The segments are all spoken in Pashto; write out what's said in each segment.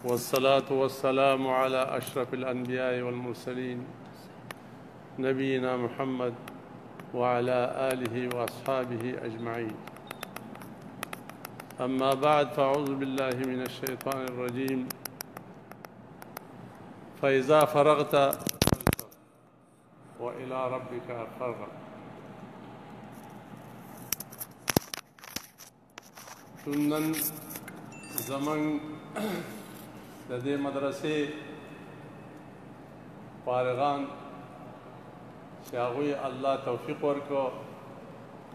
والصلاة والسلام على أشرف الأنبياء والمرسلين نبينا محمد وعلى آله وأصحابه أجمعين. أما بعد، فأعوذ بالله من الشيطان الرجيم. فإذا فرغت وإلى ربك فارغب. نن زمن د دې مدرسې فارغان چې هغوی الله توفیق ورکړو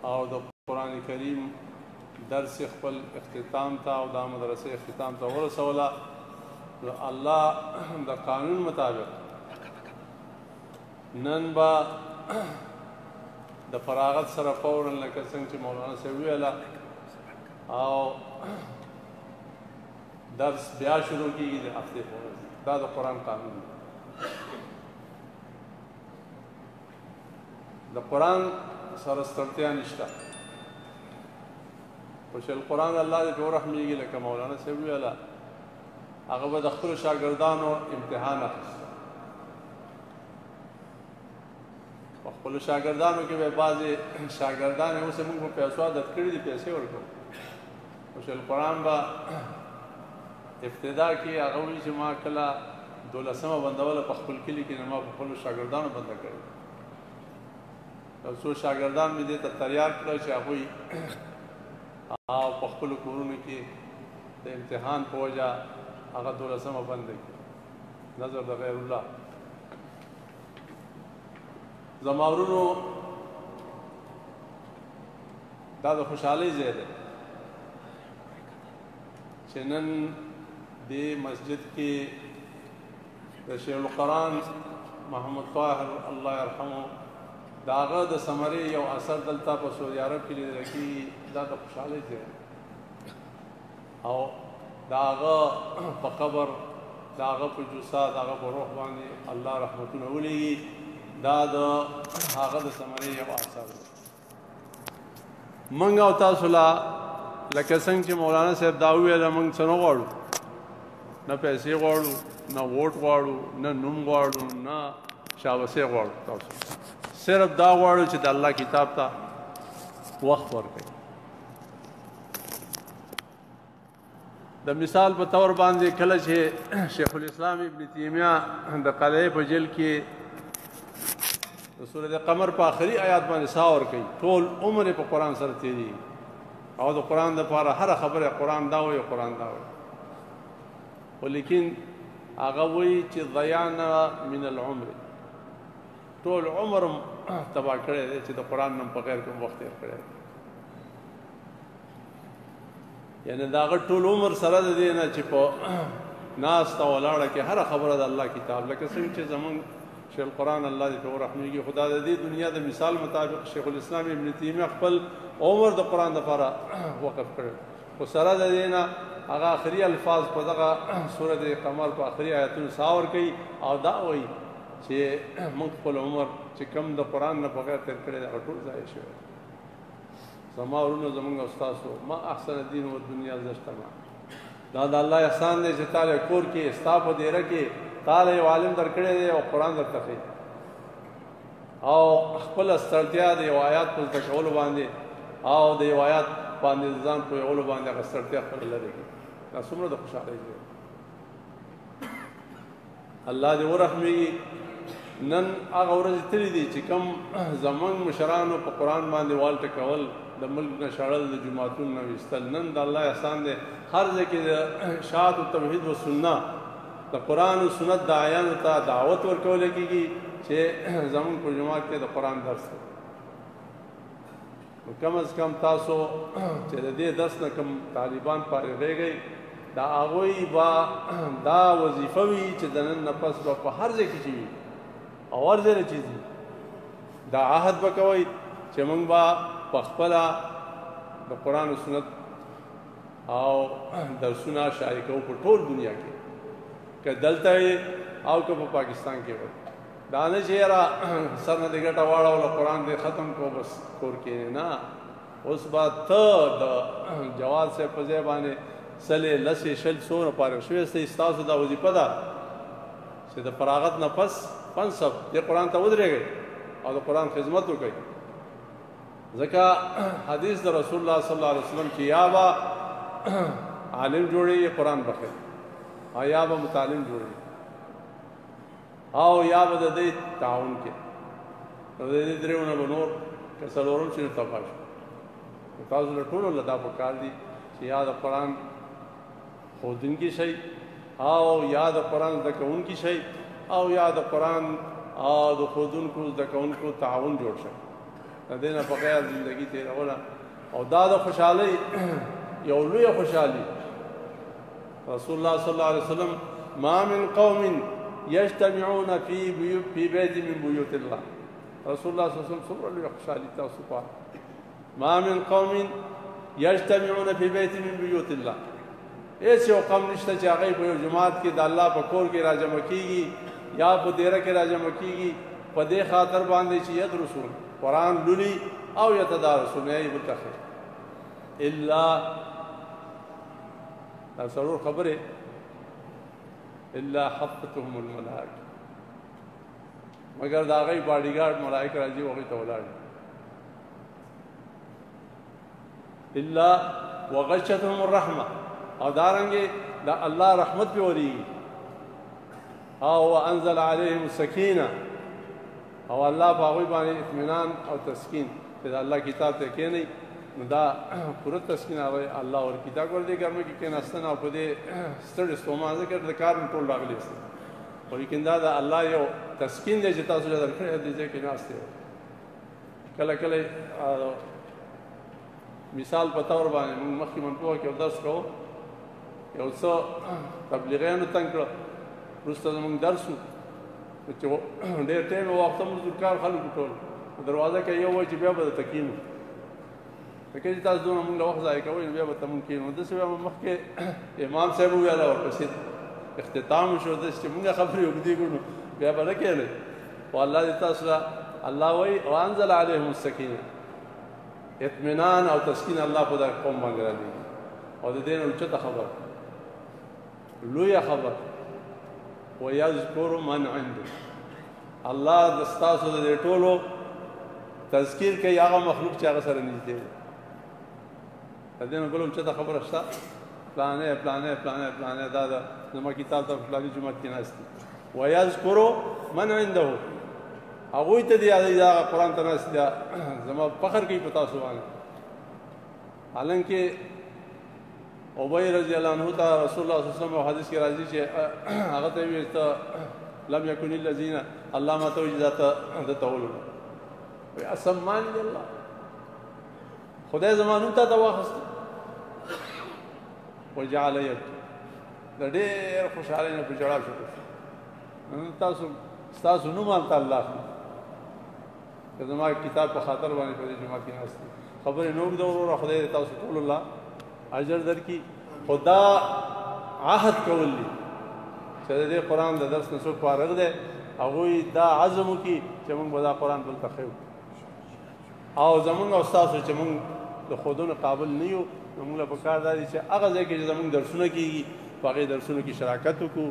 او د قرآن کریم درس خپل اختتام ته او د مدرسې اختتام ته ورسوله، نو الله د قانون مطابق نن به د فراغت سره فوراً لکه څنګه چې مولانا صاحب ویله او درس بیا شروع کیږي د هفتې په ورځ. دا د قرآن قانون دی. د قرآن سره ستړتیا نشته، خو چې القرآن الله دې پرې ورحمېږي لکه مولانا صاحب ویله، هغه به د خپلو شاګردانو امتحان اخیسته. په خپلو شاګردانو کې به بعضې شاګردان اوس موږ په پیسو عادت کړي دي، پیسې ورکوو، خو چې القرآن به ابتدا کې هغه وایي چې ما کله 12مه بندوله په خپل کلي کې، نو ما په خپلو شاګردانو بنده کړې. یو څو شاګردان مې دې ته تیار کړل چې هغوی او په خپلو کورونو کې د امتحان په وجه هغه 12مه بنده کړي، نظر د غیر الله. زما ورونو، دا د خوشحالۍ ځای دی چې نن دې مسجد کې د شیخ القرآن محمد طاهر الله یرحمه د هغه د ثمرې یو اثر دلته په سعودي عرب کې لیدل کېږي. دا د خوشحالۍ ځای دی او د هغه په قبر، د هغه په جوسه، د هغه په روح باندې الله رحمتونه ولېږي. دا د هغه د ثمرې یو اثر دی. موږ او تاسو لا لکه څنګه چې مولانا صاحب دا وویله، موږ څه نه غواړو، نه پیسې غواړو، نه ووټ غواړو، نه نوم غواړو، نه شابسې غواړو. تاسو صرف دا غواړو چې د الله کتاب ته وخت ورکړئ. د مثال په طور باندې کله چې شیخ الاسلام ابن تیمیه د قلعه په جیل کې د سورۃ قمر په آخري آیات باندې ساه ورکوي، ټول عمر په قرآن سره تېرېږي او د قرآن دپاره هره خبره قرآن دا وایي، قرآن دا وایي. خو لیکن هغه وایي چې ضیعنا من العمر، ټول عمر تباه کړی دی چې د قرآن نه په غیر کوم وخت تېر کړی دی. یعنې د هغه ټول عمر سره د دې نه چې په ناسته ولاړه کې هره خبره د الله کتاب، لکه څنګه چې زمونږ شیخ القرآن الله دې په ورحمېږي، خدا د دې دنیا د مثال مطابق شیخ الاسلام ابن تیمیه خپل عمر د قرآن دپاره وقف کړی، خو سره د دې نه هغه آخري الفاظ په دغه سورۃ قمر په آخري آیتونو ساه ورکوي او دا وایي چې موږ خپل عمر چې کم د قرآن نه بغیر تېر کړی دی هغه ټول ضایع شوی. زما ورونو، زمونږ او ستاسو، ما احسن الدین والدنیا اذا اجتمع، دا د الله احسان دی چې تا له کور کې ستا په دیره کې تا له یو عالم درکړی دی او قرآن درته ښیي او خپله ستړتیا د یو آیات په زده کولو باندې او د یو آیات باندې ځان پوهېولو باندې هغه ستړتیا خپله لرې کړي. دا څومره د خوشحالۍ دی. الله دې ورحمېږي. نن هغه ورځې تللي دي چې کوم زمونږ مشرانو په قرآن باندې وال ټکول، د ملک نه شړل، د جوماتونو نه ویستل، نن د الله احسان دی هر ځای کې د اشاعت و توحید و سنت د قرآن و سنت داعیانو ته دعوت ورکولی کېږي چې زمونږ په جومات کې د قرآن درس دی. نو کم از کم تاسو چې د دې درس نه کوم طالبان فارغېږئ، د هغوی به دا وظیفه وي چې د نن نه پس به په هر ځای کې چې وي او هر ځای نه چې ځي دا عهد به کوئ چې موږ به په خپله د قرآن و سنت او درسونه شایع کوو په ټول دنیا کې، که دلته او که په پاکستان کې وي. دا نه چې یاره سر نه دې ګټه واړوله قرآن دې ختم کو بس کور کې نه، اوس به ته د جواد صاحب په ځای باندې سلې لسې شل څومره فارغ شوي یاستئ ستاسو دا وظیفه ده چې د فراغت نه پس پنصب دې قرآن ته ودرېږئ او د قرآن خدمت وکړئ. ځکه حدیث د رسول الله صلی الله علیه وسلم چې یا به عالم جوړي قرآن بخیر او یا به متعلم جوړي او یا به د دې تعاون کې نو د دې درېونه به نور که څلورم شي نو تباه شي. تاسو له ټولو له دا پکار دي چې یا د قرآن ښودونکي شئ او یا د قرآن زده کوونکي شئ او یا د قرآن او د ښودونکو زده کوونکو تعاون جوړ شئ. د دې نه بغیر زندګي تېروله او دا د خوشحالۍ یو لویه خوشحالي. رسول الله صلی الله علیه وسلم ما من قوم یجتمعون فی بیت من بیوت الله. رسول الله صلی الله علیه وسلم څومره لویه خوشحالي تاسو پاره. ما من قوم یجتمعون فی بیت من بیوت الله. هیڅ یو قوم نشته چې هغوی په یو جماعت کې د الله په کور کې راجمع کېږي یا په دیره کې راجمع کېږي په دې خاطر باندې چې یدرسون قرآن لولي او یتدارسون یا یې بل ته ښه الا دا څلور خبرې الا حفتهم الملائکه مگر د هغوی باډیګارډ ملایک راځي او هغوی ته ولاړ الا وغشتهم الرحمه او دارنګې دا الله رحمت پې ورېږي او انزل علیهم السکینه او الله په هغوی باندې اطمینان او تسکین چې د الله کتاب ته کښېنئ نو دا پوره تسکین هغوی الله ورکړي. دا ګوره دې ګرمه کې کښېناستنه او په دې ستړې ستومان ځکه د کار مې ټول راغلی است خو لیکن دا د الله یو تسکین دی چې تاسو له درکړی دې ځای کې ناست دی. کله کله مثال په طور باندې موږ مخکې منپوهه کې یو درس کوو یو څه تبلیغیانو تنګ کړه وروسته زموږ درس و چې ډېر ټایم وخته موږ زورکار خلکو ټول دروازه کې یو وایي چې بیا به درته کښېنو لکه چې تاسو دونه موږ له وخت ضایع کوئ نو بیا به ته موږ کښېنو. داسې بیا مخکې امام صاحب وویله ورپسې اختتام وشو داسې چې موږ خبرې اوږدې کړو نو بیا به نه کښېنئ خو الله دې تاسو له الله وایي وانزل علیهم السکینه اطمینان او تسکین الله په دغه قوم باندې رالیږي او د دې نه اوچته خبره لویه خبر ویذکر من عنده الله د ستاسو د دې ټولو تذکیر کوي هغه مخلوق چې هغه سره نږدې دی. د دې نه بل اوچته خبره شته پلانې پلانې پلانې پلانې دا د زما کتاب ته فلاني جومات کې ناست دي ویذکر من عنده هغوی ته دې یادوي دا قرآن ته ناست دی زما فخر کوي په تاسو باندې. حالانکه ابی رضی الله عنه ته رسول الله صلی الله علیه وسلم حدیث کې راځي چې هغه ته ویل ته لم یکن الذین الله ما ته وایي ذاته دته ولونه وایي اسمانی الله خدای زما نوم ته واخیست وجعل یبکي د ډېر خوشحالۍ نه په ژړا شو. ستاسو نوم هلته الله اخلي که زما کتاب په خاطر باندې په دې جومات کې ناست دي خبرې نه اوږده وروره خدای دې تاسو ټول الله اجر درکړي. خو دا عهد کول دي چې د دې قرآن د درس نه څوک فارغ دی هغوی دا عزم وکړي چې موږ به دا قرآن بل ته ښیو او زمونږ او ستاسو چې موږ د ښودنو قابل نه یو نو موږ له پکار دا دي چې هغه ځای کې چې زموږ درسونه کېږي په هغې درسونو کې شراکت وکړو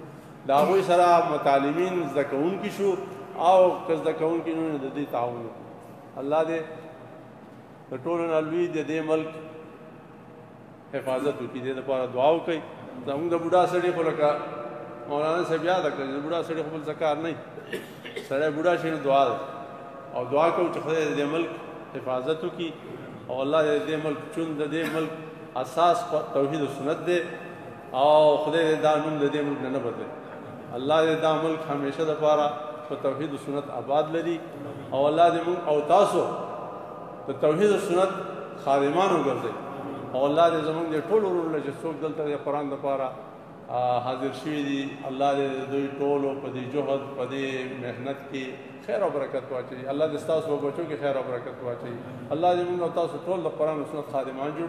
د هغوی سره متعلمین زده کوونکي شو او که زده کوونکي نه د دې تعاون وکړو. الله دې د ټولو نه لوی د دې ملک حفاظت وکړي. دې دپاره دعا وکړئ. زموږ د بوډا سړي خو لکه مولانا صاحب یاده کړئ د بوډا سړي خو بل څه کار نه سړی بوډا شي نو دعا ده او دعا کوو چې خدای د دې ملک حفاظت وکړي او الله دې د دې ملک چون د دې ملک اساس توحید و سنت دی او خدای دې دا نوم د دې ملک نه بدلوي. الله دې دا ملک همیشه دپاره په توحید و سنت آباد لري او الله دې موږ او تاسو د توحید و سنت خادمان وګرځئ او الله دې زموږ د ټولو ورونه چې څوک دلته د قرآن دپاره حاضر شوي دي الله دې دوی ټولو په دې جهد په دې محنت کې خیر او برکت واچوي. الله دې ستاسو په بچو کې خیر او برکت واچوي. الله دې موږ او تاسو ټول د قرآن و سنت خادمان جوړ